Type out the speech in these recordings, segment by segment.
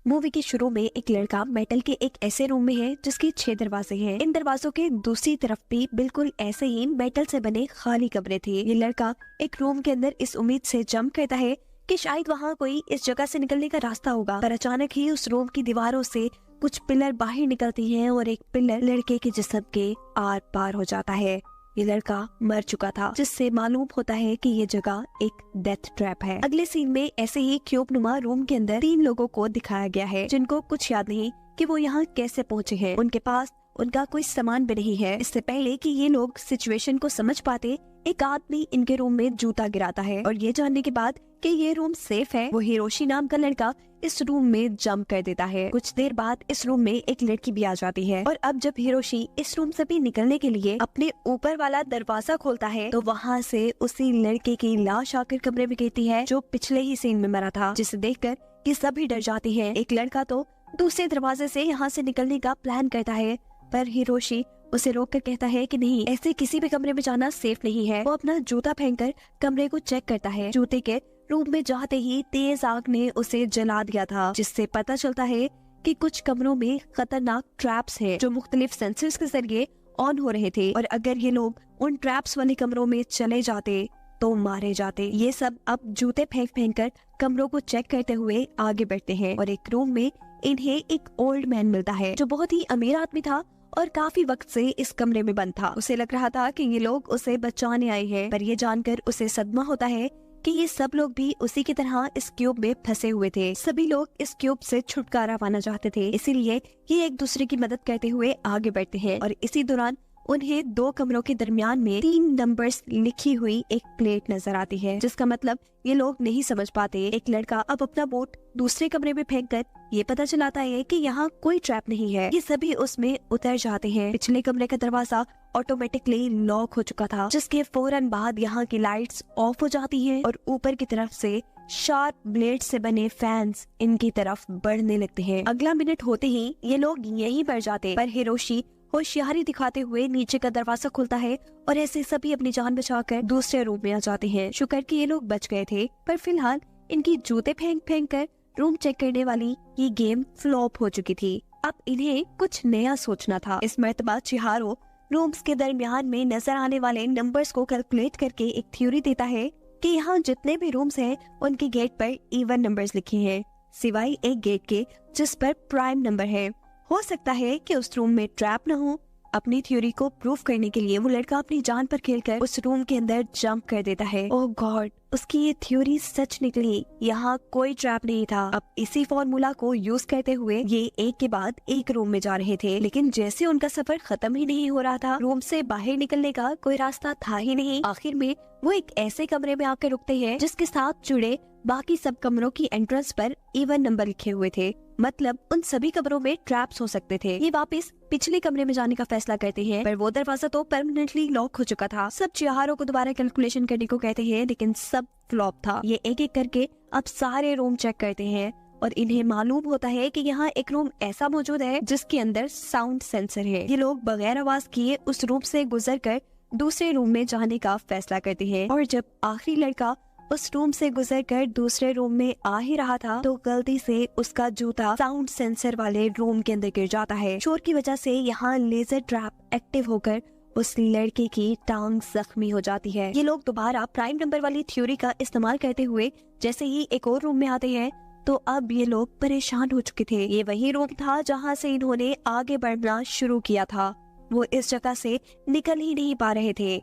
Movie के शुरू में एक लड़का मेटल के एक ऐसे रूम में है जिसके 6 दरवाजे हैं। इन दरवाजों के दूसरी तरफ भी बिल्कुल ऐसे ही मेटल से बने खाली कमरे थे। ये लड़का एक रूम के अंदर इस उम्मीद से जंप करता है कि शायद वहाँ कोई इस जगह से निकलने का रास्ता होगा, पर अचानक ही उस रूम की दीवारों से कुछ पिलर बाहर निकलती हैं और एक पिलर लड़के के जिस्म के आर पार हो जाता है। ये लड़का मर चुका था, जिससे मालूम होता है कि ये जगह एक डेथ ट्रैप है। अगले सीन में ऐसे ही क्यूब नुमा रूम के अंदर 3 लोगों को दिखाया गया है जिनको कुछ याद नहीं कि वो यहाँ कैसे पहुँचे हैं। उनके पास उनका कोई सामान भी नहीं है। इससे पहले कि ये लोग सिचुएशन को समझ पाते, एक आदमी इनके रूम में जूता गिराता है और ये जानने के बाद कि ये रूम सेफ है, वो हिरोशी नाम का लड़का इस रूम में जंप कर देता है। कुछ देर बाद इस रूम में एक लड़की भी आ जाती है और अब जब हिरोशी इस रूम से भी निकलने के लिए अपने ऊपर वाला दरवाजा खोलता है तो वहाँ से उसी लड़के की लाश आकर कमरे में गिरती है जो पिछले ही सीन में मरा था, जिसे देखकर कि सभी डर जाती हैं। एक लड़का तो दूसरे दरवाजे से यहाँ से निकलने का प्लान करता है, पर हिरोशी उसे रोककर कहता है कि नहीं, ऐसे किसी भी कमरे में जाना सेफ नहीं है। वो अपना जूता फेंककर कमरे को चेक करता है। जूते के रूम में जाते ही तेज आग ने उसे जला दिया था, जिससे पता चलता है कि कुछ कमरों में खतरनाक ट्रैप्स हैं जो मुख्तलिफ सेंसर्स के जरिए ऑन हो रहे थे और अगर ये लोग उन ट्रैप्स वाले कमरों में चले जाते तो मारे जाते। ये सब अब जूते फेंक फेंक कर कमरों को चेक करते हुए आगे बढ़ते हैं और एक रूम में इन्हें एक ओल्ड मैन मिलता है जो बहुत ही अमीर आदमी था और काफी वक्त से इस कमरे में बंद था। उसे लग रहा था कि ये लोग उसे बचाने आए हैं, पर ये जानकर उसे सदमा होता है कि ये सब लोग भी उसी की तरह इस क्यूब में फंसे हुए थे। सभी लोग इस क्यूब से छुटकारा पाना चाहते थे, इसीलिए ये एक दूसरे की मदद करते हुए आगे बढ़ते हैं और इसी दौरान उन्हें 2 कमरों के दरमियान में 3 नंबर्स लिखी हुई एक प्लेट नजर आती है, जिसका मतलब ये लोग नहीं समझ पाते। एक लड़का अब अपना बोट दूसरे कमरे में फेंककर ये पता चलाता है कि यहाँ कोई ट्रैप नहीं है। ये सभी उसमें उतर जाते हैं। पिछले कमरे का दरवाजा ऑटोमेटिकली लॉक हो चुका था, जिसके फौरन बाद यहाँ की लाइट्स ऑफ हो जाती हैं और ऊपर की तरफ से शार्प ब्लेड से बने फैंस इनकी तरफ बढ़ने लगते हैं। अगला मिनट होते ही ये लोग यहीं मर जाते, पर हिरोशी होशियारी दिखाते हुए नीचे का दरवाजा खुलता है और ऐसे सभी अपनी जान बचाकर दूसरे रूम में आ जाते हैं। शुक्र कि ये लोग बच गए थे, पर फिलहाल इनकी जूते फेंक फेंक कर रूम चेक करने वाली ये गेम फ्लॉप हो चुकी थी। अब इन्हें कुछ नया सोचना था। इस मर्तबा चिहारो रूम्स के दरमियान में नजर आने वाले नंबर्स को कैलकुलेट करके एक थ्योरी देता है कि यहाँ जितने भी रूम्स हैं उनके गेट पर इवन नंबर्स लिखे हैं, सिवाय एक गेट के जिस पर प्राइम नंबर है। हो सकता है कि उस रूम में ट्रैप न हो। अपनी थ्योरी को प्रूफ करने के लिए वो लड़का अपनी जान पर खेलकर उस रूम के अंदर जंप कर देता है। ओह गॉड, उसकी ये थ्योरी सच निकली। यहाँ कोई ट्रैप नहीं था। अब इसी फॉर्मूला को यूज करते हुए ये एक के बाद एक रूम में जा रहे थे, लेकिन जैसे उनका सफर खत्म ही नहीं हो रहा था, रूम से बाहर निकलने का कोई रास्ता था ही नहीं। आखिर में वो एक ऐसे कमरे में आकर रुकते हैं जिसके साथ जुड़े बाकी सब कमरों की एंट्रेंस पर इवन नंबर लिखे हुए थे, मतलब उन सभी कमरों में ट्रैप्स हो सकते थे। ये वापस पिछले कमरे में जाने का फैसला करते हैं, पर वो दरवाजा तो परमानेंटली लॉक हो चुका था। सब चिहारों को दोबारा कैलकुलेशन करने को कहते हैं, लेकिन सब फ्लॉप था। ये एक एक करके अब सारे रूम चेक करते हैं और इन्हें मालूम होता है कि यहाँ एक रूम ऐसा मौजूद है जिसके अंदर साउंड सेंसर है। ये लोग बगैर आवाज किए उस रूम से गुजरकर दूसरे रूम में जाने का फैसला करते हैं और जब आखिरी लड़का उस रूम से गुजरकर दूसरे रूम में आ ही रहा था तो गलती से उसका जूता साउंड सेंसर वाले रूम के अंदर गिर जाता है। शोर की वजह से यहाँ लेजर ट्रैप एक्टिव होकर उस लड़के की टांग जख्मी हो जाती है। ये लोग दोबारा प्राइम नंबर वाली थ्योरी का इस्तेमाल करते हुए जैसे ही एक और रूम में आते हैं तो अब ये लोग परेशान हो चुके थे। ये वही रूम था जहाँ से इन्होंने आगे बढ़ना शुरू किया था। वो इस जगह से निकल ही नहीं पा रहे थे।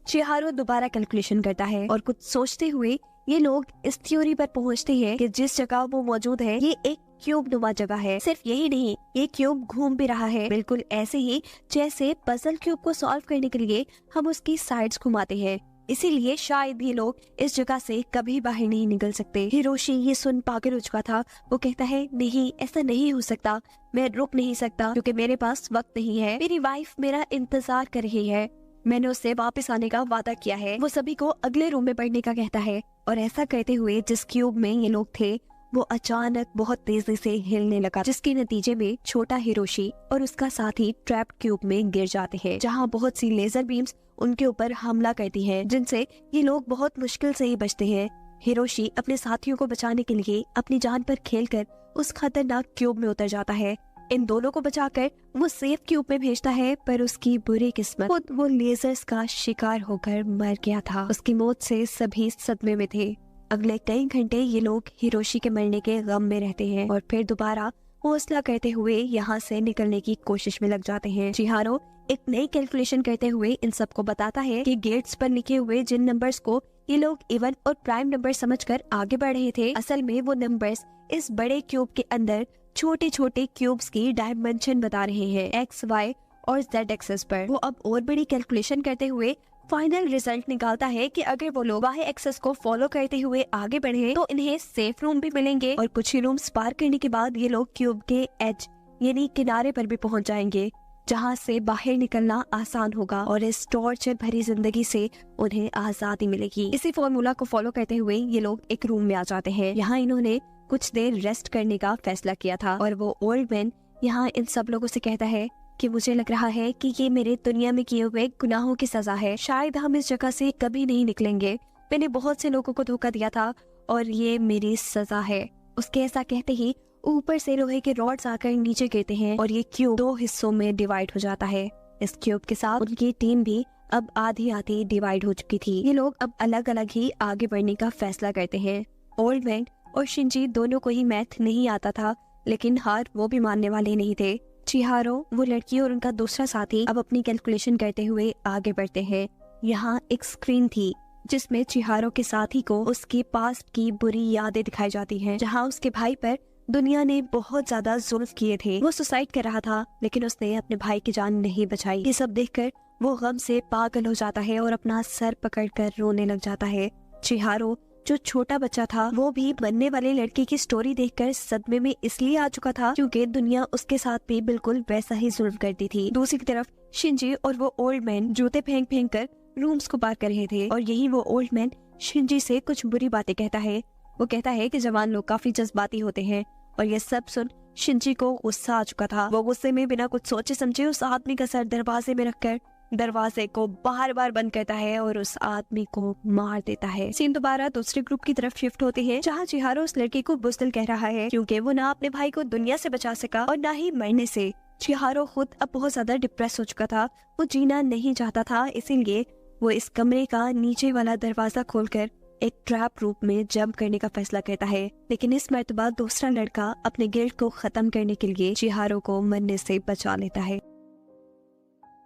चिहारो दोबारा कैलकुलेशन करता है और कुछ सोचते हुए ये लोग इस थ्योरी पर पहुंचते हैं कि जिस जगह वो मौजूद है ये एक क्यूब नुमा जगह है। सिर्फ यही नहीं, ये क्यूब घूम भी रहा है, बिल्कुल ऐसे ही जैसे पजल क्यूब को सॉल्व करने के लिए हम उसकी साइड्स घुमाते हैं। इसीलिए शायद ये लोग इस जगह से कभी बाहर नहीं निकल सकते। हिरोशी ये सुन पागल हो चुका था। वो कहता है, नहीं, ऐसा नहीं हो सकता, मैं रुक नहीं सकता क्योंकि मेरे पास वक्त नहीं है। मेरी वाइफ मेरा इंतजार कर रही है, मैंने उससे वापस आने का वादा किया है। वो सभी को अगले रूम में पढ़ने का कहता है और ऐसा करते हुए जिस क्यूब में ये लोग थे वो अचानक बहुत तेजी से हिलने लगा, जिसके नतीजे में छोटा हिरोशी और उसका साथी ट्रैप क्यूब में गिर जाते हैं, जहां बहुत सी लेजर बीम्स उनके ऊपर हमला करती हैं, जिनसे ये लोग बहुत मुश्किल से ही बचते हैं। हिरोशी अपने साथियों को बचाने के लिए अपनी जान पर खेलकर उस खतरनाक क्यूब में उतर जाता है। इन दोनों को बचाकर वो सेफ क्यूब में भेजता है, पर उसकी बुरी किस्मत, खुद वो लेजर्स का शिकार होकर मर गया था। उसकी मौत से सभी सदमे में थे। अगले कई घंटे ये लोग हिरोशी के मरने के गम में रहते हैं और फिर दोबारा हौसला करते हुए यहाँ से निकलने की कोशिश में लग जाते हैं। चिहारो एक नई कैलकुलेशन करते हुए इन सबको बताता है कि गेट्स पर लिखे हुए जिन नंबर्स को ये लोग इवन और प्राइम नंबर समझकर आगे बढ़ रहे थे, असल में वो नंबर्स इस बड़े क्यूब के अंदर छोटे छोटे क्यूब्स की डायमेंशन बता रहे हैं, एक्स, वाई और जेड एक्सेस पर। वो अब और बड़ी कैलकुलेशन करते हुए फाइनल रिजल्ट निकालता है कि अगर वो लोग वाई एक्सेस को फॉलो करते हुए आगे बढ़े तो इन्हें सेफ रूम भी मिलेंगे और कुछ ही रूम्स पार करने के बाद ये लोग क्यूब के एज यानी किनारे पर भी पहुंच जाएंगे, जहां से बाहर निकलना आसान होगा और इस टॉर्चर भरी जिंदगी से उन्हें आजादी मिलेगी। इसी फॉर्मूला को फॉलो करते हुए ये लोग एक रूम में आ जाते हैं। यहाँ इन्होंने कुछ देर रेस्ट करने का फैसला किया था और वो ओल्ड मैन यहाँ इन सब लोगों से कहता है कि मुझे लग रहा है कि ये मेरे दुनिया में किए हुए गुनाहों की सजा है। शायद हम इस जगह से कभी नहीं निकलेंगे। मैंने बहुत से लोगों को धोखा दिया था और ये मेरी सजा है। उसके ऐसा कहते ही ऊपर से लोहे के रॉड्स आकर नीचे गिरते हैं और ये क्यूब 2 हिस्सों में डिवाइड हो जाता है। इस क्यूब के साथ उनकी टीम भी अब आधी आधी डिवाइड हो चुकी थी। ये लोग अब अलग अलग ही आगे बढ़ने का फैसला करते हैं। ओल्ड मैन और शिंजी दोनों को ही मैथ नहीं आता था, लेकिन हार वो भी मानने वाले नहीं थे। चिहारो, वो लड़की और उनका दूसरा साथी अब अपनी कैलकुलेशन करते हुए आगे बढ़ते हैं। यहाँ एक स्क्रीन थी जिसमें चिहारो के साथी को उसके पास्ट की बुरी यादें दिखाई जाती हैं, जहाँ उसके भाई पर दुनिया ने बहुत ज्यादा जुल्म किए थे। वो सुसाइड कर रहा था लेकिन उसने अपने भाई की जान नहीं बचाई। ये सब देखकर वो गम से पागल हो जाता है और अपना सर पकड़कर रोने लग जाता है। चिहारो, जो छोटा बच्चा था, वो भी बनने वाले लड़के की स्टोरी देखकर सदमे में इसलिए आ चुका था क्योंकि दुनिया उसके साथ भी बिल्कुल वैसा ही जुल्म करती थी। दूसरी तरफ शिंजी और वो ओल्ड मैन जूते फेंक फेंक कर रूम्स को पार कर रहे थे और यही वो ओल्ड मैन शिंजी से कुछ बुरी बातें कहता है। वो कहता है कि जवान लोग काफी जज्बाती होते हैं और ये सब सुन शिंजी को गुस्सा आ चुका था। वो गुस्से में बिना कुछ सोचे समझे उस आदमी का सर दरवाजे में रखकर दरवाजे को बार बार बंद करता है और उस आदमी को मार देता है। सीन दोबारा दूसरे ग्रुप की तरफ शिफ्ट होते हैं, जहाँ चिहारो उस लड़के को बुज़दिल कह रहा है क्योंकि वो ना अपने भाई को दुनिया से बचा सका और ना ही मरने से। चिहारो खुद अब बहुत ज्यादा डिप्रेस हो चुका था। वो जीना नहीं चाहता था, इसीलिए वो इस कमरे का नीचे वाला दरवाजा खोलकर एक ट्रैप रूप में जंप करने का फैसला करता है। लेकिन इस मर्तबा दूसरा लड़का अपने गिल्ड को खत्म करने के लिए चिहारो को मरने से बचा लेता है।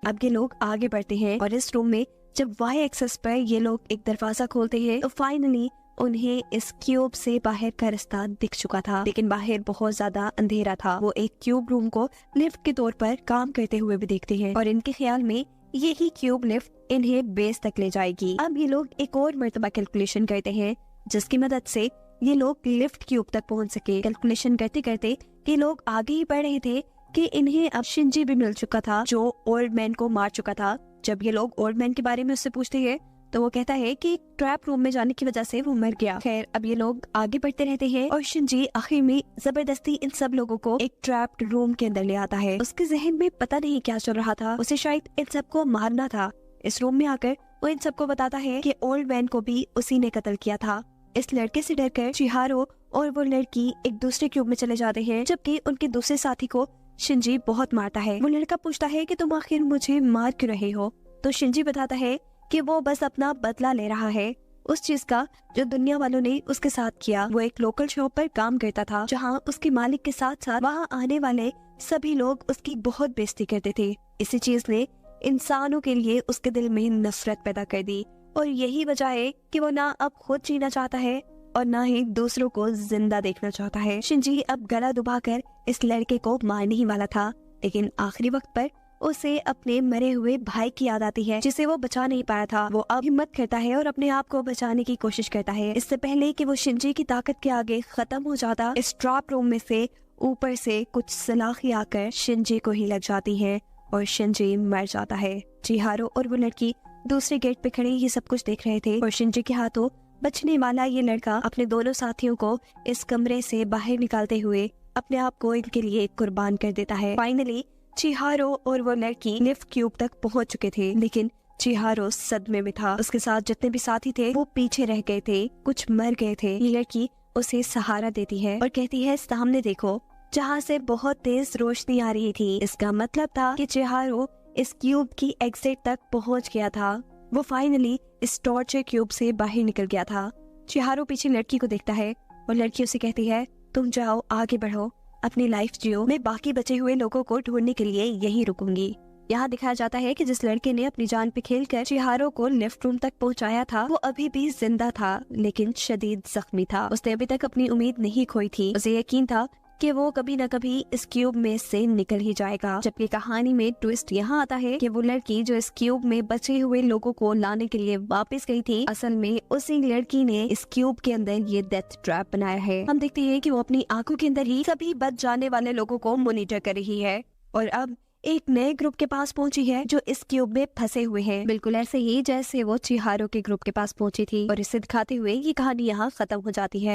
अब ये लोग आगे बढ़ते हैं और इस रूम में जब वाई एक्सेस पर ये लोग एक दरवाजा खोलते हैं तो फाइनली उन्हें इस क्यूब से बाहर का रास्ता दिख चुका था, लेकिन बाहर बहुत ज्यादा अंधेरा था। वो एक क्यूब रूम को लिफ्ट के तौर पर काम करते हुए भी देखते हैं और इनके ख्याल में यही क्यूब लिफ्ट इन्हें बेस तक ले जाएगी। अब ये लोग एक और मर्तबा कैलकुलेशन करते हैं जिसकी मदद से ये लोग लिफ्ट क्यूब तक पहुंच सके। कैलकुलेशन करते करते ये लोग आगे ही बढ़ रहे थे कि इन्हें अब शिंजी भी मिल चुका था जो ओल्ड मैन को मार चुका था। जब ये लोग ओल्ड मैन के बारे में उससे पूछते हैं तो वो कहता है कि ट्रैप रूम में जाने की वजह से वो मर गया। खैर, अब ये लोग आगे बढ़ते रहते हैं और शिंजी आखिर में जबरदस्ती इन सब लोगों को एक ट्रैप्ड रूम के अंदर ले आता है। उसके जहन में पता नहीं क्या चल रहा था, उसे शायद इन सबको मारना था। इस रूम में आकर वो इन सबको बताता है कि ओल्ड मैन को भी उसी ने कत्ल किया था। इस लड़के से डरकर चिहारो और वो लड़की एक दूसरे क्यूब में चले जाते हैं, जबकि उनके दूसरे साथी को शिंजी बहुत मारता है। वो लड़का पूछता है कि तुम आखिर मुझे मार क्यों रहे हो, तो शिंजी बताता है कि वो बस अपना बदला ले रहा है उस चीज का जो दुनिया वालों ने उसके साथ किया। वो एक लोकल शॉप पर काम करता था जहाँ उसके मालिक के साथ साथ वहाँ आने वाले सभी लोग उसकी बहुत बेइज्जती करते थे। इसी चीज ने इंसानों के लिए उसके दिल में नफरत पैदा कर दी और यही वजह है कि वो ना अब खुद जीना चाहता है और ना ही दूसरों को जिंदा देखना चाहता है। शिंजी अब गला दबाकर इस लड़के को मारने ही वाला था, लेकिन आखिरी वक्त पर उसे अपने मरे हुए भाई की याद आती है जिसे वो बचा नहीं पाया था। वो अब हिम्मत करता है और अपने आप को बचाने की कोशिश करता है। इससे पहले कि वो शिंजी की ताकत के आगे खत्म हो जाता, इस ट्रैप रूम में से ऊपर से कुछ सलाखें आकर शिंजी को ही लग जाती है और शिंजी मर जाता है। चिहारो और वो लड़की दूसरे गेट पे खड़े ये सब कुछ देख रहे थे और शिंजी के हाथों बचने वाला ये लड़का अपने दोनों साथियों को इस कमरे से बाहर निकालते हुए अपने आप को इनके लिए कुर्बान कर देता है। फाइनली चिहारो और वो लड़की लिफ्ट क्यूब तक पहुंच चुके थे, लेकिन चिहारो सदमे में था। उसके साथ जितने भी साथी थे वो पीछे रह गए थे, कुछ मर गए थे। ये लड़की उसे सहारा देती है और कहती है सामने देखो, जहाँ से बहुत तेज रोशनी आ रही थी। इसका मतलब था कि चिहारो इस क्यूब की एग्जिट तक पहुँच गया था। वो फाइनली इस टॉर्चर क्यूब से बाहर निकल गया था। चिहारो पीछे लड़की को देखता है और लड़की उसे कहती है तुम जाओ, आगे बढ़ो, अपनी लाइफ जियो, मैं बाकी बचे हुए लोगों को ढूंढने के लिए यहीं रुकूंगी। यहाँ दिखाया जाता है कि जिस लड़के ने अपनी जान पे खेलकर चिहारो को लिफ्ट रूम तक पहुँचाया था वो अभी भी जिंदा था, लेकिन शदीद जख्मी था। उसने अभी तक अपनी उम्मीद नहीं खोई थी। उसे यकीन था कि वो कभी न कभी इस क्यूब में से निकल ही जाएगा। जबकि कहानी में ट्विस्ट यहाँ आता है कि वो लड़की जो इस क्यूब में बचे हुए लोगों को लाने के लिए वापस गई थी, असल में उसी लड़की ने इस क्यूब के अंदर ये डेथ ट्रैप बनाया है। हम देखते हैं कि वो अपनी आंखों के अंदर ही सभी बच जाने वाले लोगों को मॉनिटर कर रही है और अब एक नए ग्रुप के पास पहुंची है जो इस क्यूब में फंसे हुए हैं, बिल्कुल ऐसे ही जैसे वो चिहारो के ग्रुप के पास पहुंची थी। और इसे दिखाते हुए ये कहानी यहाँ खत्म हो जाती है।